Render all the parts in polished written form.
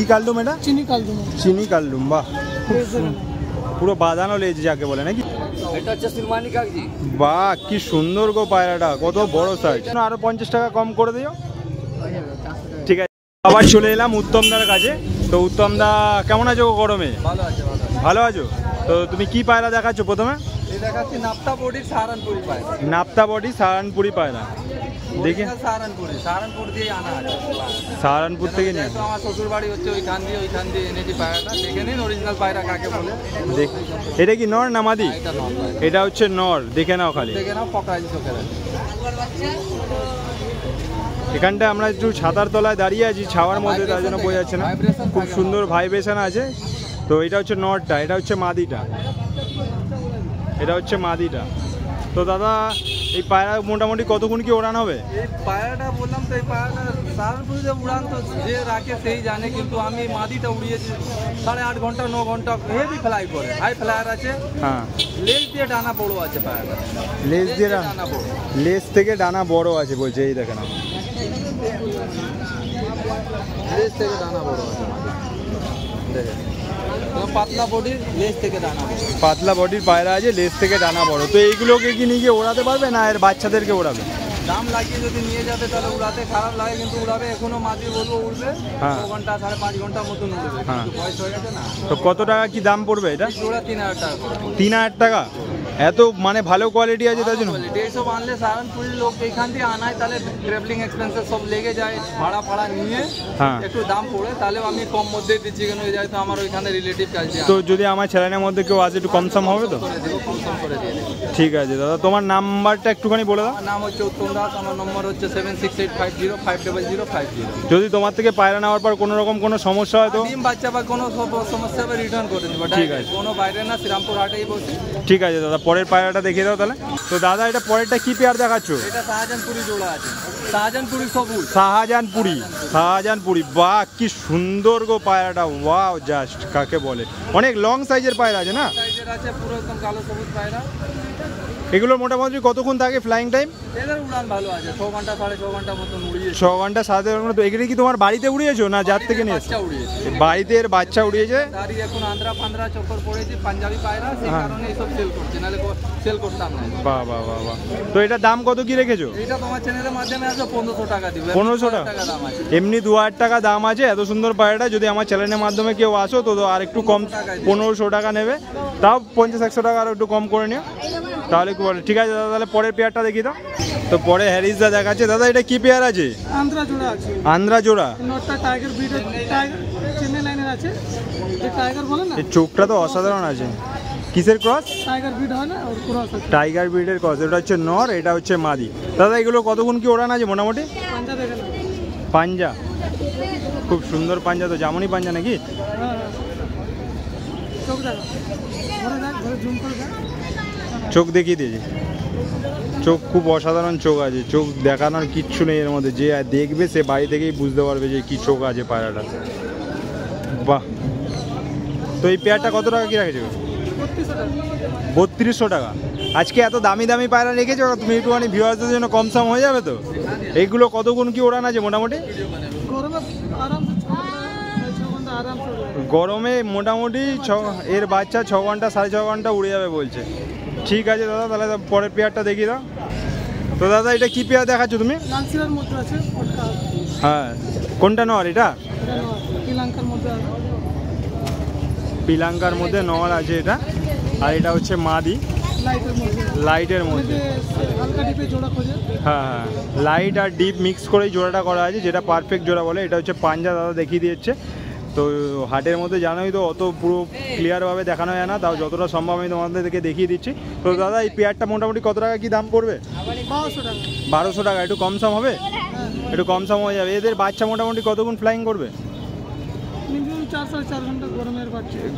কি কালদম এটা? চিনি কালদম। চিনি কালদম, বাহ পুরো বাঁধানো লেজ যাকে বলে নাকি? এটা হচ্ছে সিলমানি কাগজি। বাহ কি সুন্দর গো পায়রাটা, কত বড় সাইজ। আরো 50 টাকা কম করে দিও। ঠিক আছে, আবার চলে এলাম উত্তমদার কাছে। তো উত্তমদা কেমন আছো গরমে? ভালো আছে। ভালো আছো? তো তুমি কি পায়রা দেখাচ্ছ প্রথমে? এই দেখাচ্ছি নাপ্তা বডি সাহারানপুরি পায়রা। নাপ্তা বডি সাহারানপুরি পায়রা, দেখে সাহারানপুর দিয়ে আনা আছে। সাহারানপুর থেকে নিয়ে আমার শ্বশুর বাড়ি হচ্ছে ওইখান দিয়ে এনেছি পায়রাটা। দেখে নিন অরিজিনাল পায়রা কাকে বলে। দেখ, এটা কি নর না মাদি? এটা নর। এটা হচ্ছে নর, দেখে নাও খালি। দেখে নাও পকাই চোখের। এখানটা আমরা একটু ছাতার তলায় দাঁড়িয়ে আছি, ছাওয়ার মধ্যে, তার জন্য বোঝা যাচ্ছে না। খুব সুন্দর ভাইব্রেশন আছে। তো এটা হচ্ছে নরটা, এটা হচ্ছে মাদিটা, এটা হচ্ছে মাদিটা। তো দাদা এই পায়রা মোটামুটি কতক্ষণ কি ওড়ান হবে? এই পায়রাটা বললাম তো, এই পায়রাটা সাহারানপুরে উড়ান তো যে রাখে সেই জানে, কিন্তু আমি মাদিটা উড়িয়েছি 8.5 ঘন্টা 9 ঘন্টা হেভি ফ্লাই করে। হাই ফ্লায়ার আছে। হ্যাঁ, লেজ দিয়ে ডানা বড় আছে পায়রাটা। লেজ দিয়ে ডানা বড়, লেজ থেকে ডানা বড় আছে বলছে। এই দেখেন, লেজ থেকে ডানা বড় আছে। দেখেন পাতলা বডির, লেজ থেকে ডানা বড়। পাতলা বডির পায়রা আছে, লেজ থেকে ডানা বড়। তো এইগুলোকে কি নিয়ে গিয়ে ওড়াতে পারবে না এর বাচ্চাদেরকে ওড়াবে? দাম লাগিয়ে যদি নিয়ে যাবে তাহলে উড়াতে খারাপ লাগে, কিন্তু উড়াবে। এখনো মাঝে বলবো উড়বে। 2 ঘন্টা 5.5 ঘন্টার মতন উড়বে, কিন্তু বয়স হয়ে গেছে না। তো কত টাকা কি দাম পড়বে এটা? জোড়া 3000 টাকা। 3000 টাকা? এত মানে ভালো কোয়ালিটি আছে তার জন্য? এইসব আনলে সাহারানপুরের লোক এখান দিয়ে আনায়, তাহলে ট্রাভেলিং এক্সপেন্সেস সব লেগে যায়, ভাড়া নিয়ে একটু দাম পড়ে। তাহলে আমি কম মধ্যে দিচ্ছি, কেন হয়ে যায় তো আমার ওইখানে রিলেটিভ কাছে। তো যদি আমার ছেলেনের মধ্যে কেউ আসে একটু কমসম হবে তো? কমসম করে দিয়ে দেবো। ঠিক আছে দাদা, তোমার নাম্বারটা একটুখানি বলে দাও। আমার নাম হচ্ছে উত্তম দাস, আমার নম্বর হচ্ছে 7685050050। যদি তোমার থেকে পায়রা নেওয়ার পর কোনো রকম কোনো সমস্যা হয় তো? ডিম বাচ্চা বা কোনো সমস্যা হবে রিটার্ন করে দেবো। ঠিক আছে, কোনো বাইরে না, শ্রীরামপুর হাটেই বসে। ঠিক আছে দাদা, পরের পায়রাটা দেখিয়ে দাও তাহলে। তো দাদা এটা পরেরটা কি পেয়ার দেখাচ্ছ? এটা শাহজাহানপুরি জোড়া আছে, শাহজাহানপুরি সবুজ। শাহজাহানপুরি, বাহ কি সুন্দর গো পায়রাটা, ওয়াও জাস্ট কাকে বলে। অনেক লং সাইজের পায়রা আছে না? সাইজের আছে, পুরো একদম কালো সবুজ পায়রা। এগুলোর মোটামুটি কতক্ষণ থাকে ফ্লাইং টাইম? এদের উড়ান ভালো আছে, 6 ঘন্টা 6.5 ঘন্টা মতন উড়িয়েছে। 6 ঘন্টা 7 ঘন্টা। তো এগুলো কি তোমার বাড়িতে উড়িয়েছো না যার থেকে নিয়ে? বাচ্চা উড়িয়েছে, বাড়িতে এর বাচ্চা উড়িয়েছে। তারই এখন আন্ধ্রা চক্কর পড়েছে, পাঞ্জাবি পায়রা, সেই কারণে এইসব সেল করছে, নাহলে সেল করতাম না। বাহ বাহ বাহ বাহ। তো এটার দাম কত কি রেখেছো? এটা তোমার চ্যানেলের মাধ্যমে আছে 1500 টাকা দিবে। 1500 টাকা দাম আছে, এমনি 2000 টাকা দাম আছে। এত সুন্দর পায়রাটা যদি আমার চ্যানেলের মাধ্যমে কেউ আসো তো আর একটু কম, 1500 টাকা নেবে। তাও 50-100 টাকা আরও একটু কম করে নিও, তাহলে কি বলে। ঠিক আছে দাদা, তাহলে পরের পেয়ারটা দেখি দাও। তো পরে হ্যারিস দা দেখাচ্ছে। দাদা এটা কি পেয়ার আছে? আন্ধ্রা জোড়া আছে। আন্ধ্রা জোড়া, নটটা টাইগার ব্রিডের, টাইগার চেন্নাই লাইনের আছে, যে টাইগার বলে না। এই চোখটা তো অসাধারণ আছে। কিসের ক্রস? টাইগার ব্রিড হয় না, ওর ক্রস আছে। টাইগার ব্রিডের ক্রস। এটা হচ্ছে নর, এটা হচ্ছে মাদি। দাদা এগুলো কতক্ষণ কি ওড়ান আছে মোটামুটি? পাঞ্জা দেখে না, পাঞ্জা খুব সুন্দর পাঞ্জা। তো জামনি পাঞ্জা নাকি? চোখ দেখা, ধরে দেখ, ধরে জুম করে দেখ। চোখ দেখিয়ে দিয়েছি, চোখ খুব অসাধারণ চোখ আছে। চোখ দেখানোর কিচ্ছু নেই এর মধ্যে। যে দেখবে সে বাড়ি থেকেই বুঝতে পারবে যে কি চোখ আছে পায়রাটা। বাহ। তো এই পেয়ারটা কত টাকা কি রাখেছো? 3200 টাকা। আজকে এত দামি দামি পায়রা রেখেছো, তুমি একটুখানি ভিউয়ারদের জন্য কম সম হয়ে যাবে তো? এইগুলো কতক্ষণ কি ওড়ান আছে মোটামুটি? গরমে মোটামুটি এর বাচ্চা 6 ঘন্টা 6.5 ঘন্টা উড়ে যাবে বলছে। ঠিক আছে দাদা, তাহলে পরের পেয়ারটা দেখিয়ে দাও। তো দাদা এটা কি পেয়ার দেখাচ্ছ তুমি? হ্যাঁ, কোনটা নর? এটা পিলাঙ্কার মধ্যে নর আছে এটা, আর এটা হচ্ছে মাদি লাইটের মধ্যে। হ্যাঁ হ্যাঁ, লাইট আর ডিপ মিক্স করেই জোড়াটা করা আছে, যেটা পারফেক্ট জোড়া বলে। এটা হচ্ছে পাঞ্জা, দাদা দেখিয়ে দিচ্ছে। তো হাটের মধ্যে জানোই তো অত পুরো ক্লিয়ারভাবে দেখানো যায় না, তাও যতটা সম্ভব আমি তোমাদেরকে দেখিয়ে দিচ্ছি। তো দাদা এই পেয়ারটা মোটামুটি কত টাকা কি দাম পড়বে? 1200 টাকা। একটু কম সম হবে? একটু কম সম হয়ে যাবে। এদের বাচ্চা মোটামুটি কতক্ষণ ফ্লাইং করবে?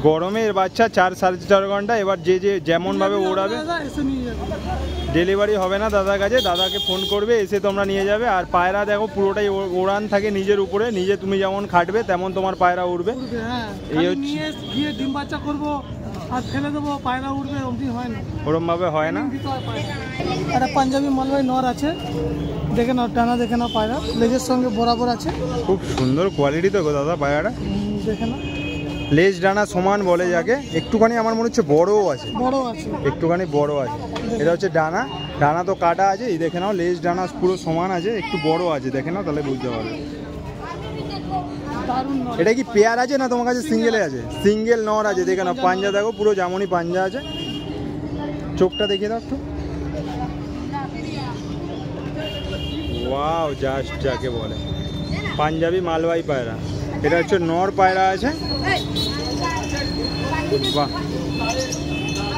গরমের বাচ্চা 4-4.5 ঘন্টা। এবার যে যেমনভাবে ওড়াবে, ডেলিভারি হবে না দাদার কাছে, দাদাকে ফোন করবে, এসে তোমরা নিয়ে যাবে। আর পায়রা দেখো পুরোটাই ওড়ান থাকে নিজের উপরে, নিজে তুমি যেমন খাটবে তেমন তোমার পায়রা উড়বে। এই হচ্ছে ডিম বাচ্চা করবো আর ফেলে দেবো, পায়রা উড়বে, ওরম ভাবে হয় না। একটা পাঞ্জাবি মালবাহী নর আছে, দেখে নাও, টানা দেখে নাও, পায়রা লেজের সঙ্গে বরাবর আছে। খুব সুন্দর কোয়ালিটি তো গো দাদা পায়রাটা। দেখে না, লেজ ডানা সমান বলে যাকে, একটুখানি আমার মনে হচ্ছে বড়ও আছে, বড় আছে, একটুখানি বড় আছে। এটা হচ্ছে ডানা, ডানা তো কাটা আছে, এই দেখে নাও লেজ ডানা পুরো সমান আছে, একটু বড় আছে, দেখে নাও তাহলে বুঝতে পারবে। দারুণ নর। এটা কি পেয়ার আছে না তোমার কাছে সিঙ্গেলে আছে? সিঙ্গেল নর আছে, দেখে নাও পাঞ্জা দেখো পুরো যেমনই পাঞ্জা আছে। চোখটা দেখিয়ে দাও একটু। ওয়াও, জাস্ট যাকে বলে পাঞ্জাবি মালওয়াই পায়রা। এটা হচ্ছে নর পায়রা আছে। বাহ,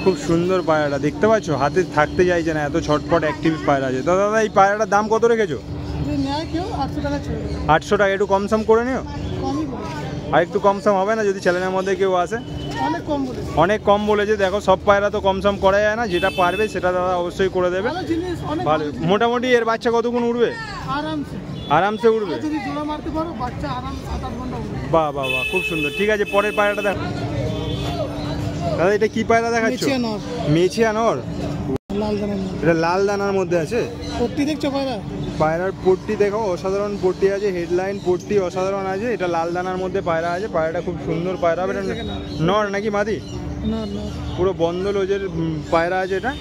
খুব সুন্দর পায়রাটা, দেখতে পাচ্ছ হাতে থাকতে চাইছে না, এত ছটপট অ্যাক্টিভ পায়রা আছে। তো দাদা এই পায়রাটার দাম কত রেখেছো? যদি নেয় কেউ 800 টাকা ছেড়ে দেবে। 800 টাকা, একটু কম সম করে নিও। কমই বলে, আর একটু কম সম হবে না যদি চ্যানেলের মধ্যে কেউ আসে? অনেক কম বলেছে। অনেক কম বলেছে, দেখো সব পায়রা তো কম সম করা যায় না, যেটা পারবে সেটা দাদা অবশ্যই করে দেবে। ভালো জিনিস, অনেক ভালো, মোটামুটি এর বাচ্চা কতক্ষণ উঠবে? আরামসে, আরামসে উঠবে। আর যদি জোড়া মারতে পারো বাচ্চা আরামসে 7-8 ঘন্টা উঠবে। বাহ বাহ বাহ, খুব সুন্দর। ঠিক আছে, পরের পায়রাটা দেখো দাদা। এটা কি পায়রা দেখাচ্ছ? মেচিয়া নর, মেচিয়া নর। লাল দানার নর। এটা লাল দানার মধ্যে আছে। পট্টি দেখছো পায়রা? পায়রার পট্টি দেখো, অসাধারণ পট্টি আছে, হেডলাইন পট্টি অসাধারণ আছে। এটা লাল দানার মধ্যে পায়রা আছে, পায়রাটা খুব সুন্দর পায়রা। এটা নর নাকি মাদি? নর, নর। পুরো বন্ধ লোজের পায়রা আছে এটা।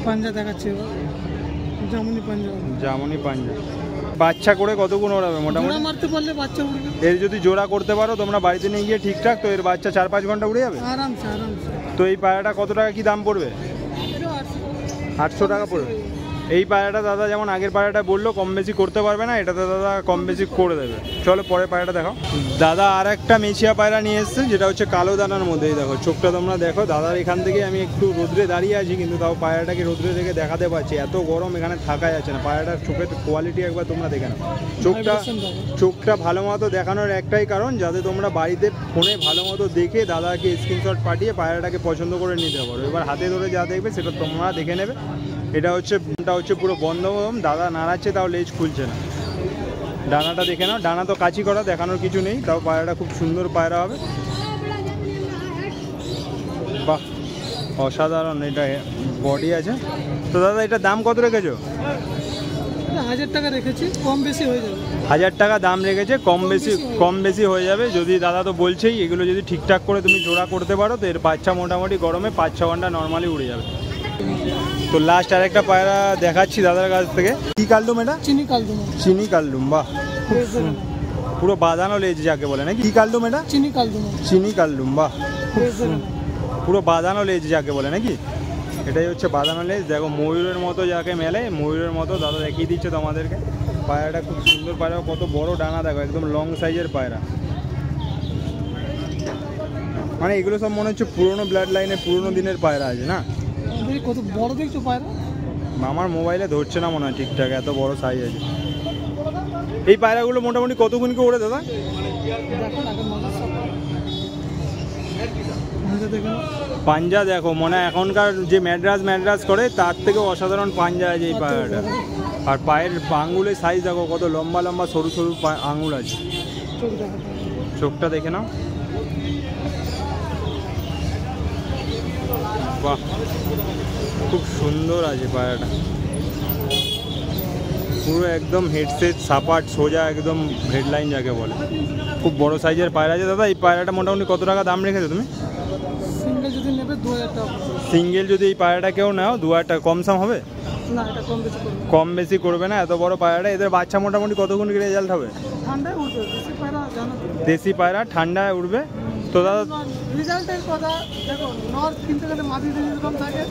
পাঞ্জা দেখাচ্ছে এবার, জামুনি পাঞ্জা। যেমনই পাঞ্জা। বাচ্চা করে কতক্ষণ ওড়াবে মোটামুটি? জোড়া মারতে পারলে বাচ্চা উঠবে। এর যদি জোড়া করতে পারো তোমরা বাড়িতে নিয়ে গিয়ে ঠিকঠাক, তো এর বাচ্চা 4-5 ঘন্টা উড়ে যাবে আরামসে, আরামসে। তো এই পায়রাটা কত টাকা কি দাম পড়বে? এটা 800 800 টাকা পড়বে। এই পায়রাটা দাদা যেমন আগের পায়রাটা বললো কম বেশি করতে পারবে না, এটাতে দাদা কম বেশি করে দেবে। চলো পরের পায়রাটা দেখো। দাদা আর একটা মেচিয়া পায়রা নিয়ে এসছে, যেটা হচ্ছে কালো দানার মধ্যে। এই দেখো চোখটা তোমরা দেখো। দাদার এখান থেকে আমি একটু রোদ্রে দাঁড়িয়ে আছি, কিন্তু তাও পায়রাটাকে রোদ্রে থেকে দেখাতে পারছি, এত গরম এখানে থাকা যাচ্ছে না। পায়রাটার চোখের কোয়ালিটি একবার তোমরা দেখে নাও। চোখটা ভালো মতো দেখানোর একটাই কারণ, যাতে তোমরা বাড়িতে ফোনে ভালো মতো দেখে দাদাকে স্ক্রিনশট পাঠিয়ে পায়রাটাকে পছন্দ করে নিতে পারো। এবার হাতে ধরে যা দেখবে সেটা তোমরা দেখে নেবে। এটা হচ্ছে পুরো বন্ধ, দাদা নাড়াচ্ছে তাও লেজ খুলছে না। ডানাটা দেখে নাও, ডানা তো কাচি করা, দেখানোর কিছু নেই, তাও পায়রাটা খুব সুন্দর পায়রা হবে। বাহ, অসাধারণ এটা বডি আছে। তো দাদা এটার দাম কত রেখেছো? 1000 টাকা রেখেছি, কম বেশি হয়ে যাবে। 1000 টাকা দাম রেখেছে, কম বেশি হয়ে যাবে। যদি দাদা তো বলছেই, এগুলো যদি ঠিকঠাক করে তুমি জোড়া করতে পারো তো এর বাচ্চা মোটামুটি গরমে 5-6 ঘন্টা নর্মালি উড়ে যাবে। তো লাস্ট আরেকটা পায়রা দেখাচ্ছি দাদার কাছ থেকে। কি কালডুম এটা? চিনি কালদুম। চিনি কালডুম, বাহ, পুরো বাঁধানো লেজ যাকে বলে নাকি? কি কালডুম এটা? চিনি কালদুম। চিনি কালডুম, বাহ, পুরো বাঁধানো লেজ যাকে বলে নাকি? এটাই হচ্ছে বাঁধানো লেজ। দেখো ময়ূরের মতো যাকে মেলে, ময়ূরের মতো দাদা দেখিয়ে দিচ্ছে তোমাদেরকে। পায়রাটা খুব সুন্দর পায়রা, কত বড় ডানা দেখো, একদম লং সাইজের পায়রা। মানে এগুলো সব মনে হচ্ছে পুরোনো ব্লাড লাইনে পুরোনো দিনের পায়রা আছে না? কত বড় দেখছো পায়রা? আমার মোবাইলে ধরছে না মনে হয় ঠিকঠাক, এত বড় সাইজ আছে। এই পায়রাগুলো মোটামুটি কতক্ষণ করে ওড়ে দাদা? পাঞ্জা দেখো, মনে হয় এখনকার যে ম্যাড্রাস করে তার থেকে অসাধারণ পাঞ্জা আছে এই পায়রাটা। আর পায়ের আঙুলের সাইজ দেখো, কত লম্বা লম্বা সরু সরু আঙুল আছে। চোখটা দেখে নাও, বাহ, খুব সুন্দর আছে পায়রাটা। পুরো একদম হেডসেট সাপাট সোজা, একদম হেডলাইন যাকে বলে। খুব বড় সাইজের পায়রা আছে দাদা। এই পায়রাটা মোটামুটি কত টাকা দাম রেখেছো তুমি? সিঙ্গেল যদি নেবে 2000 টাকা। সিঙ্গেল যদি এই পায়রাটা কেউ নাও 2000 টাকা কম সম হবে না? এটা কম বেশি করবে। কম বেশি করবে না, এত বড় পায়রাটা। এদের বাচ্চা মোটামুটি কতক্ষণ কি রেজাল্ট হবে? ঠান্ডায় উঠবে, দেশি পায়রা জানো তো। দেশি পায়রা ঠান্ডায় উঠবে। তো দাদা রেজাল্টের কথা দেখো, নর কিনতে গেলে মাদি যেরকম থাকে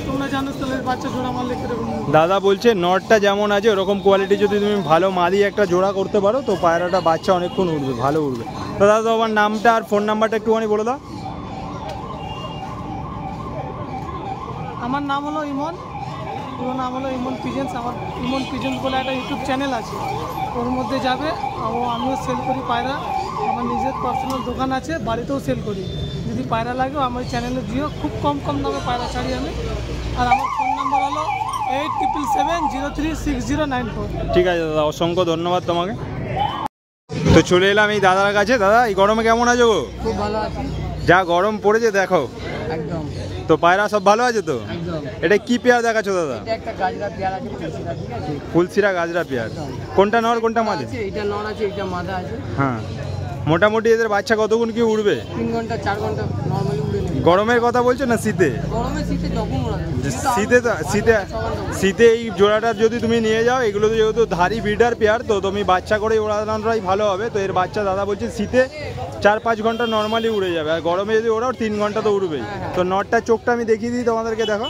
তোমরা জানো, তো বাচ্চা জোড়া মারলে কিরকম। দাদা বলছে নটটা যেমন আছে ওরকম কোয়ালিটি যদি তুমি ভালো মাদি একটা জোড়া করতে পারো তো পায়রাটা বাচ্চা অনেকক্ষণ উঠবে, ভালো উঠবে। তো দাদা তোমার নামটা আর ফোন নাম্বারটা একটুখানি বলে দাও। আমার নাম হলো ইমন, পুরো নাম হলো ইমন পিজেন্স। আমার ইমন পিজেন্স বলে একটা ইউটিউব চ্যানেল আছে, ওর মধ্যে যাবে। আমিও সেল করি পায়রা, আমার নিজের পার্সোনাল দোকান আছে, বাড়িতেও সেল করি। যদি পায়রা লাগে আমার চ্যানেলে দিও, খুব কম দামে পায়রা ছাড়ি আমি। আর আমার ফোন নাম্বার হলো 8777036094। ঠিক আছে দাদা, অসংখ্য ধন্যবাদ তোমাকে। তো চলে এলাম এই দাদার কাছে। দাদা এই গরমে কেমন আছো? খুব ভালো আছে, যা গরম পড়েছে দেখো একদম। তো পায়রা সব ভালো আছে তো? একদম। এটা কি পেয়ার দেখাচ্ছ দাদা? এটা একটা গাজরা পেয়ার আছে ফুলসিরা, ঠিক আছে? ফুলসিরা গাজরা পেয়ার। কোনটা নর কোনটা মাদি? এটা নর আছে, এটা মাদা আছে। হ্যাঁ, মোটামুটি এদের বাচ্চা কতক্ষণ কি উড়বে? 3 ঘন্টা 4 ঘন্টা নরমালি উড়ে নেবে। গরমের কথা বলছো না শীতে? গরমে শীতে যখন ওড়াবে। শীতে এই জোড়াটা যদি তুমি নিয়ে যাও, এগুলো তো যেহেতু ধারি ব্রিডার পেয়ার, তো তুমি বাচ্চা করে ওড়ানোটাই ভালো হবে। তো এর বাচ্চা দাদা বলছে শীতে 4-5 ঘন্টা নর্মালি উড়ে যাবে, আর গরমে যদি ওড়াও 3 ঘন্টা তো উড়বেই। তো নটটার চোখটা আমি দেখিয়ে দিই তোমাদেরকে, দেখো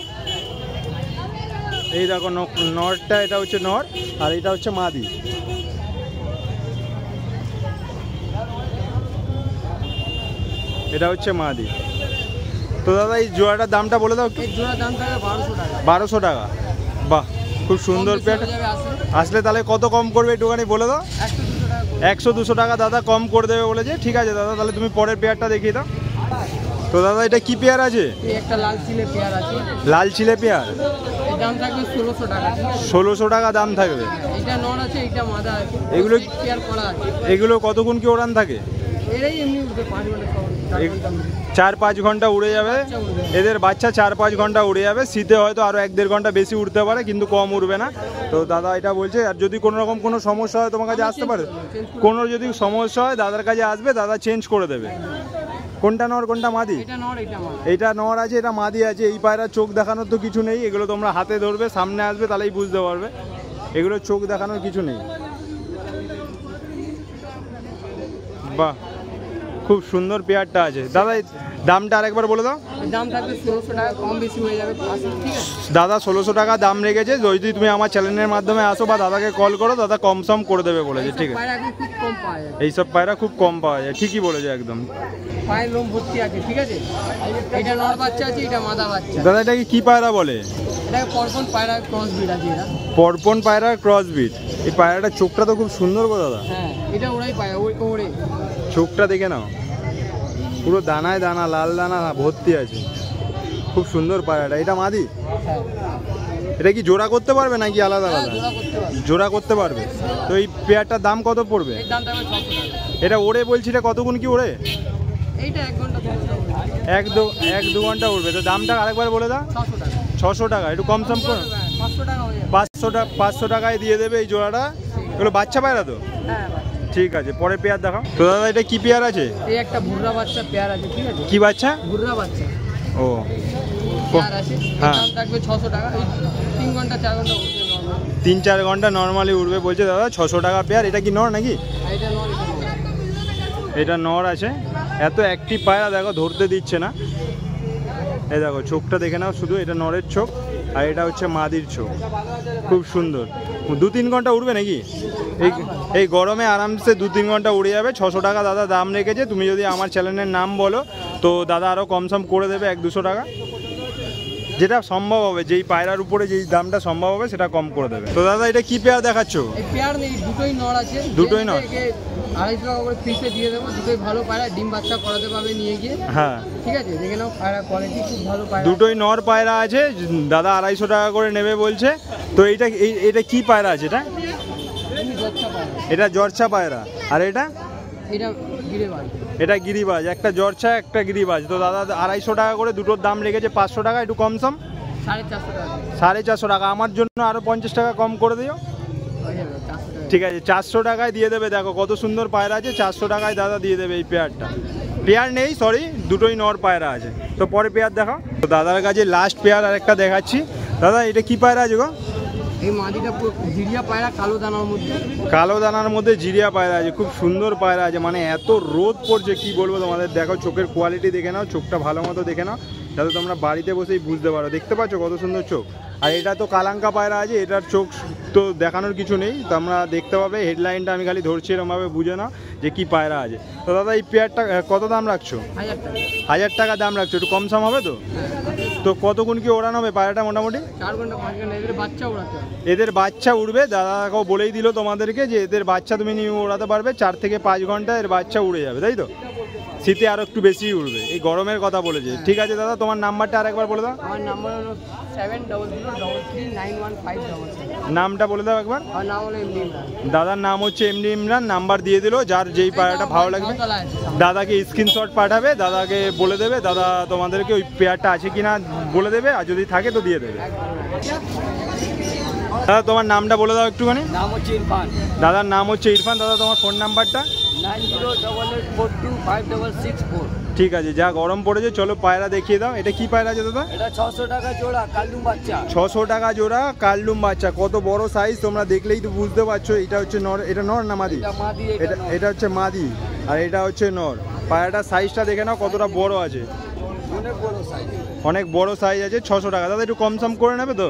এই দেখো নরটা, এটা হচ্ছে নর আর এটা হচ্ছে মাদি। এটা হচ্ছে মাদি। তো দাদা এই জোড়াটার দামটা বলে দাও। এই জোড়ার দাম থাকে 1200 টাকা। 1200 টাকা। বাহ, খুব সুন্দর পেয়ার। আসলে তাহলে কত কম করবে একটুখানি বলে দাও। 100-200 টাকা দাদা কম করে দেবে বলেছে। ঠিক আছে দাদা, তাহলে তুমি পরের পেয়ারটা দেখিয়ে দাও। তো দাদা এটা কি পেয়ার আছে? এই একটা লাল চিলে পেয়ার আছে। লাল চিলে পেয়ার, এর দাম থাকবে 1600 টাকা। 1600 টাকা দাম থাকবে। এটা নর আছে, এটা মাদা আছে। এগুলো পেয়ার করা আছে। এগুলো কতক্ষণ কি ওড়ান থাকে? এরাই এমনি উঠবে 5 ঘন্টা 4-5 ঘন্টা উড়ে যাবে। এদের বাচ্চা 4-5 ঘন্টা উড়ে যাবে। শীতে হয়তো আরও 1-1.5 ঘন্টা বেশি উঠতে পারে, কিন্তু কম উড়বে না। তো দাদা এটা বলছে, আর যদি কোনো রকম কোনো সমস্যা হয় তোমার কাছে আসতে পারে। কোনো যদি সমস্যা হয় দাদার কাছে আসবে, দাদা চেঞ্জ করে দেবে। কোনটা নর কোনটা মাদি? এটা নর, এটা মাদা। এটা নর আছে, এটা মাদি আছে। এই পায়রা চোখ দেখানোর তো কিছু নেই, এগুলো তোমরা হাতে ধরবে, সামনে আসবে তাহলেই বুঝতে পারবে। এগুলো চোখ দেখানোর কিছু নেই। বাহ, খুব সুন্দর পেয়ারটা আছে দাদা। দামটা আরেকবার বলে দাও। দাম থাকবে 1600 টাকা, কম বেশি হয়ে যাবে। ঠিক আছে দাদা 1600 টাকা দাম রেখেছে। যদি তুমি আমার চ্যানেলের মাধ্যমে আসো বা দাদাকে কল করো, দাদা কম সম করে দেবে বলেছে। ঠিক আছে, পায়রা এখন খুব কম পাওয়া যায়। এইসব পায়রা খুব কম পাওয়া যায়, ঠিকই বলেছে একদম। পায়ের লোম ভর্তি আছে, ঠিক আছে? এটা নর বাচ্চা আছে, এটা মাদা বাচ্চা। দাদা এটাকে কি পায়রা বলে? এটাকে পরপন পায়রা ক্রস ব্রিড আছে। এটা পরপন পায়রার ক্রস ব্রিড। এই পায়রাটার চোখটা তো খুব সুন্দর গো দাদা। হ্যাঁ, এটা ওরাই পায়, ওরে চোখটা দেখে নাও, পুরো দানায় দানা, লাল দানা ভর্তি আছে। খুব সুন্দর পায়রাটা। এটা মাদি? হ্যাঁ। এটা কি জোড়া করতে পারবে নাকি আলাদা আলাদা? জোড়া করতে পারবে। জোড়া করতে পারবে। তো এই পেয়ারটার দাম কত পড়বে? এর দাম থাকবে 600 টাকা। এটা ওড়ে বলছি, এটা কতক্ষণ কি ওড়ে? এইটা 1 ঘন্টা 2 ঘন্টা উড়বে। 1-2 ঘন্টা উড়বে। তো দামটা আরেকবার বলে দাও। 600 টাকা। 600 টাকা, একটু কম সম করো। 500 টাকা হয়ে যাবে। 500 টাকায় দিয়ে দেবে এই জোড়াটা। এগুলো বাচ্চা পায়রা তো? হ্যাঁ। ঠিক আছে, পরে পেয়ার দেখাও। তো দাদা এটা কি পেয়ার আছে? এই একটা ভুররা বাচ্চা পেয়ার আছে, ঠিক আছে? কি বাচ্চা? ভুররা বাচ্চা ও পেয়ার আছে। এর হ্যাঁ। দাম থাকবে 600 টাকা। এই 3 ঘন্টা 4 ঘন্টা উড়বে নরমাল। 3-4 ঘন্টা নর্মালি উড়বে বলছে দাদা। 600 টাকা পেয়ার। এটা কি নর নাকি? এটা নর, এটা নর আছে। এত অ্যাক্টিভ পায়রা দেখো, ধরতে দিচ্ছে না। এই দেখো চোখটা দেখে নাও শুধু, এটা নরের চোখ আর এটা হচ্ছে মাদির চোখ। খুব সুন্দর। 2-3 ঘন্টা উড়বে নাকি? এই গরমে আরামসে 2-3 ঘন্টা উড়ে যাবে। 600 টাকা দাদা দাম রেখেছে। তুমি যদি আমার চ্যানেলের নাম বলো তো দাদা আরও কম সম করে দেবে 100-200 টাকা, যেটা সম্ভব হবে। যেই পায়রার উপরে যেই দামটা সম্ভব হবে সেটা কম করে দেবে। তো দাদা এটা কি পেয়ার দেখাচ্ছ? এই পেয়ার নেই, দুটোই নর আছে। দুটোই নর। 250 টাকা করে পিসে দিয়ে দেবো। দুটোই ভালো পায়রা, ডিম বাচ্চা করাতে পারবে নিয়ে গিয়ে। হ্যাঁ, ঠিক আছে, দেখে নাও পায়রা কোয়ালিটি খুব ভালো পায়রা। দুটোই নর পায়রা আছে। দাদা 250 টাকা করে নেবে বলছে। তো এটা কি পায়রা আছে? এটা জচ্চা পায়রা। এটা জর্ছা পায়রা। আর এটা এটা গিরিবাজ। এটা গিরিবাজ। একটা জর্ছা একটা গিরিবাজ। তো দাদা 250 টাকা করে দুটোর দাম লেগেছে। 500 টাকা একটু কম সম। 450 টাকা। 450 টাকা। আমার জন্য আরও 50 টাকা কম করে দিও। হয়ে যাবে 400 টাকা। ঠিক আছে, 400 টাকায় দিয়ে দেবে। দেখো কত সুন্দর পায়রা আছে। 400 টাকায় দাদা দিয়ে দেবে এই পেয়ারটা। পেয়ার নেই, সরি, দুটোই নর পায়রা আছে। তো পরে পেয়ার দেখাও। তো দাদার কাছে লাস্ট পেয়ার আর একটা দেখাচ্ছি। দাদা এটা কি পায়রা আছে গো? এই মাদিটা পুরো জিরিয়া পায়রা, কালো দানার মধ্যে। কালো দানার মধ্যে জিরিয়া পায়রা আছে। খুব সুন্দর পায়রা আছে। মানে এত রোদ পড়ছে কি বলবো তোমাদের। দেখো চোখের কোয়ালিটি দেখে নাও, চোখটা ভালো মতো দেখে নাও, যাতে তোমরা বাড়িতে বসেই বুঝতে পারো। দেখতে পাচ্ছ কত সুন্দর চোখ। আর এটা তো কালাঙ্কা পায়রা আছে, এটার চোখ তো দেখানোর কিছু নেই। তোমরা দেখতে পাবে, হেডলাইনটা আমি খালি ধরছি, এরকমভাবে বুঝে নাও যে কি পায়রা আছে। তো দাদা এই পেয়ারটা কত দাম রাখছো? 1000 টাকা। 1000 টাকা দাম রাখছো। একটু কম সম হবে তো? তো কতক্ষণ কি ওড়ানো হবে পায়রাটা মোটামুটি? 4 ঘন্টা 5 ঘন্টা। এদের বাচ্চা ওড়াতে হবে। এদের বাচ্চা উড়বে। দাদাকেও বলেই দিল তোমাদেরকে যে এদের বাচ্চা তুমি নিয়ে ওড়াতে পারবে। 4 থেকে 5 ঘন্টা এর বাচ্চা উড়ে যাবে, তাই তো? শীতে আরো একটু বেশি উড়বে, এই গরমের কথা বলেছে। ঠিক আছে দাদা, তোমার নাম্বারটা আরেকবার বলে দাও। আমার নাম্বার হলো 70039157। নামটা বলে দাও একবার। আমার নাম হলো এমডি ইমরান। দাদার নাম হচ্ছে এমডি ইমরান, নাম্বার দিয়ে দিল। যার যেই পায়রাটা ভালো লাগবে দাদাকে স্ক্রিনশট পাঠাবে, দাদাকে বলে দেবে, দাদা তোমাদেরকে ওই পেয়ারটা আছে কিনা বলে দেবে, আর যদি থাকে তো দিয়ে দেবে। দাদা তোমার নামটা বলে দাও একটুখানি। নাম হচ্ছে ইরফান। দাদার নাম হচ্ছে ইরফান। দাদা তোমার ফোন নাম্বারটা? 9088425664। ঠিক আছে, যা গরম পড়েছে চলো পায়রা দেখিয়ে দাও। এটা কি পায়রা আছে দাদা? এটা 600 টাকা জোড়া কালদুম বাচ্চা। 600 টাকা জোড়া কালডুম বাচ্চা। কত বড় সাইজ তোমরা দেখলেই তো বুঝতে পারছো। এটা হচ্ছে নর, এটা নর না মাদি? এটা মাদি। এটা হচ্ছে মাদি আর এটা হচ্ছে নর। পায়রাটার সাইজটা দেখে নাও কতটা বড় আছে, অনেক বড় সাইজ। অনেক বড় সাইজ আছে। 600 টাকা। দাদা একটু কম সম করে নেবে তো?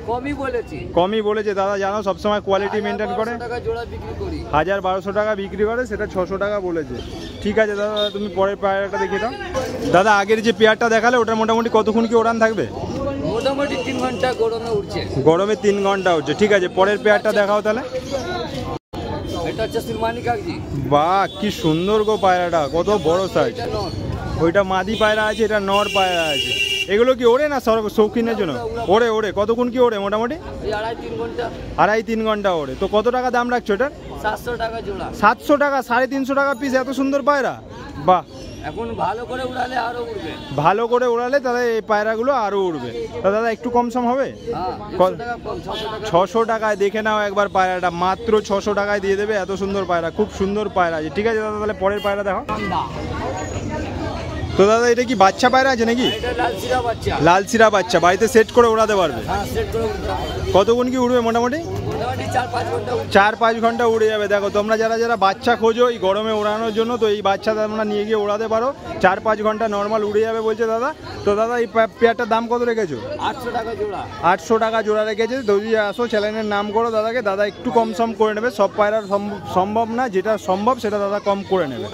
কমই বলেছি। কমই বলেছে দাদা, জানো সবসময় কোয়ালিটি মেনটেন করে। 1200 টাকা জোড়া বিক্রি করি। 1200 টাকা বিক্রি করে, সেটা 600 টাকা বলেছে। ঠিক আছে দাদা, তুমি পরের পেয়ারটা দেখিয়ে দাও। দাদা আগের যে পেয়ারটা দেখালে ওটার মোটামুটি কতক্ষণ কি ওড়ান থাকবে? মোটামুটি 3 ঘন্টা গরমে উঠছে। গরমে 3 ঘন্টা উঠছে। ঠিক আছে, পরের পেয়ারটা দেখাও তাহলে। এটা হচ্ছে সিলমানি কাগজি। বাহ, কি সুন্দর গো পায়রাটা, কত বড় সাইজ। এটা নর। ওইটা মাদি পায়রা আছে, এটা নর পায়রা আছে। এগুলো কি ওড়ে না শৌখিনের জন্য? ওড়ে ওড়ে। কতক্ষণ কি ওড়ে মোটামুটি? এই 2.5-3 ঘন্টা। 2.5-3 ঘন্টা ওড়ে। তো কত টাকা দাম রাখছো এটার? 700 টাকা জোড়া। 700 টাকা, 350 টাকা পিস। এত সুন্দর পায়রা, বাহ। এখন ভালো করে উড়ালে আরো উড়বে। ভালো করে ওড়ালে তাহলে এই পায়রাগুলো আরও উড়বে। তা দাদা একটু কম সম হবে? হ্যাঁ, কত? 100 টাকা কম। 600 টাকা। 600 টাকায় দেখে নাও একবার পায়রাটা, মাত্র 600 টাকায় দিয়ে দেবে। এত সুন্দর পায়রা, খুব সুন্দর পায়রা আছে। ঠিক আছে দাদা, তাহলে পরের পায়রা দেখো। তো দাদা এটা কি বাচ্চা পায়রা আছে নাকি? এটা লাল সিরা বাচ্চা। লাল সিরা বাচ্চা, বাড়িতে সেট করে ওড়াতে পারবে? হ্যাঁ, সেট করে উড়তে হবে। কতক্ষণ কি উড়বে মোটামুটি? মোটামুটি 4-5 ঘন্টা উড়বে। 4-5 ঘন্টা উড়ে যাবে। দেখো তোমরা যারা যারা বাচ্চা খোঁজো এই গরমে ওড়ানোর জন্য, তো এই বাচ্চা তোমরা নিয়ে গিয়ে ওড়াতে পারো। 4-5 ঘন্টা নর্মাল উড়ে যাবে বলছে দাদা। তো দাদা এই পেয়ারটার দাম কত রেখেছো? 800 টাকা জোড়া। 800 টাকা জোড়া রেখেছে। যদি আসো চ্যানেলের নাম করো দাদাকে, দাদা একটু কম সম করে নেবে। সব পায়রার সম্ভব না, যেটা সম্ভব সেটা দাদা কম করে নেবে।